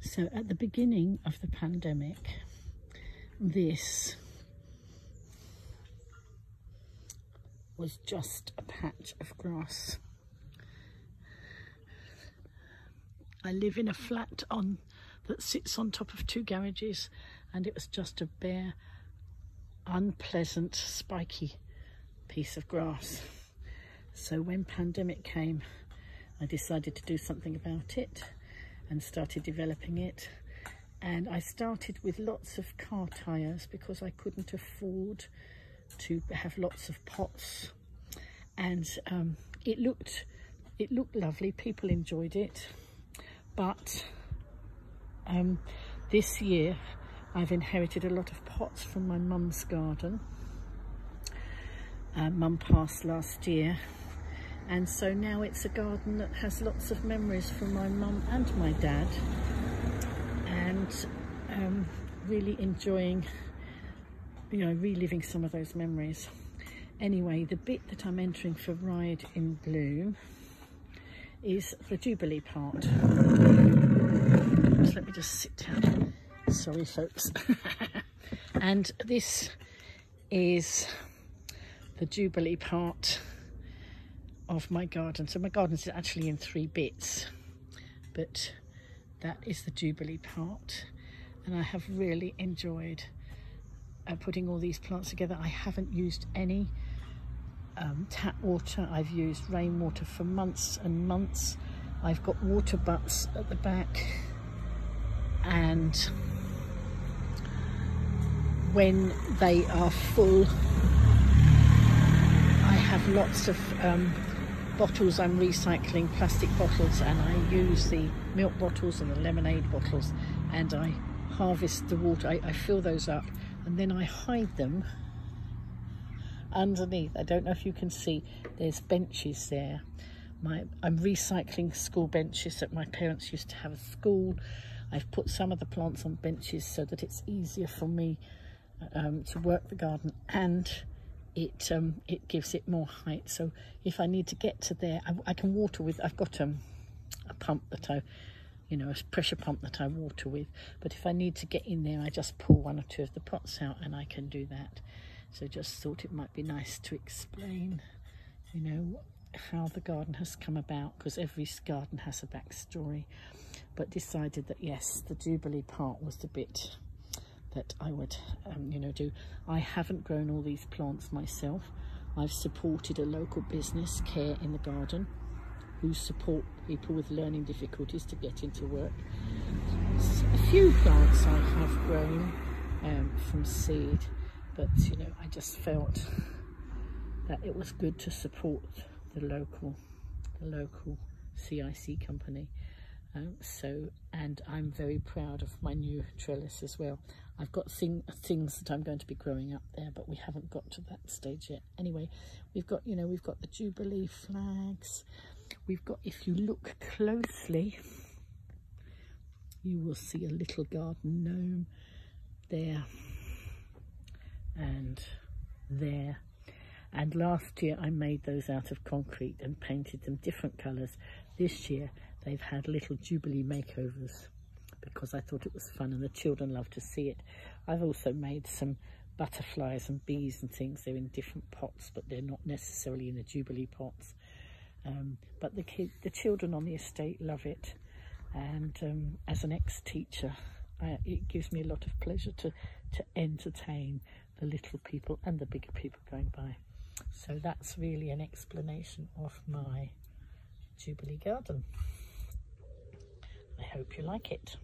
So at the beginning of the pandemic, this was just a patch of grass. I live in a flat that sits on top of 2 garages, and it was just a bare, unpleasant, spiky piece of grass. So when pandemic came, I decided to do something about it and started developing it. And I started with lots of car tyres because I couldn't afford to have lots of pots. And it looked lovely, people enjoyed it. But this year I've inherited a lot of pots from my mum's garden. Mum passed last year, and so now it's a garden that has lots of memories from my mum and my dad, and really enjoying, you know, reliving some of those memories. Anyway, the bit that I'm entering for Ride in Bloom is the Jubilee part. So let me just sit down. Sorry, folks. And this is the Jubilee part of my garden. So my garden is actually in 3 bits, but that is the Jubilee part, and I have really enjoyed putting all these plants together. I haven't used any tap water. I've used rainwater for months and months. I've got water butts at the back, and when they are full, I have lots of bottles. I'm recycling plastic bottles, and I use the milk bottles and the lemonade bottles, and I harvest the water. I fill those up, and then I hide them underneath. I don't know if you can see, there's benches there. I'm recycling school benches that my parents used to have at school. I've put some of the plants on benches so that it's easier for me to work the garden, and it gives it more height. So if I need to get to there, I can water with, I've got a pump that a pressure pump that I water with, but if I need to get in there, I just pull 1 or 2 of the pots out and I can do that. So just thought it might be nice to explain, you know, how the garden has come about, because every garden has a backstory, but decided that yes, the Jubilee part was the bit that I would do. I haven't grown all these plants myself. I've supported a local business, Care in the Garden, who support people with learning difficulties to get into work. A few plants I have grown from seed, but you know, I just felt that it was good to support the local CIC company. And I'm very proud of my new trellis as well. I've got things that I'm going to be growing up there, but we haven't got to that stage yet. Anyway, we've got the Jubilee flags. We've got, if you look closely, you will see a little garden gnome there and there. And last year I made those out of concrete and painted them different colours. This year they've had little Jubilee makeovers because I thought it was fun and the children love to see it. I've also made some butterflies and bees and things. They're in different pots, but they're not necessarily in the Jubilee pots. But the children on the estate love it, and as an ex-teacher, it gives me a lot of pleasure to entertain the little people and the bigger people going by. So that's really an explanation of my Jubilee garden. I hope you like it.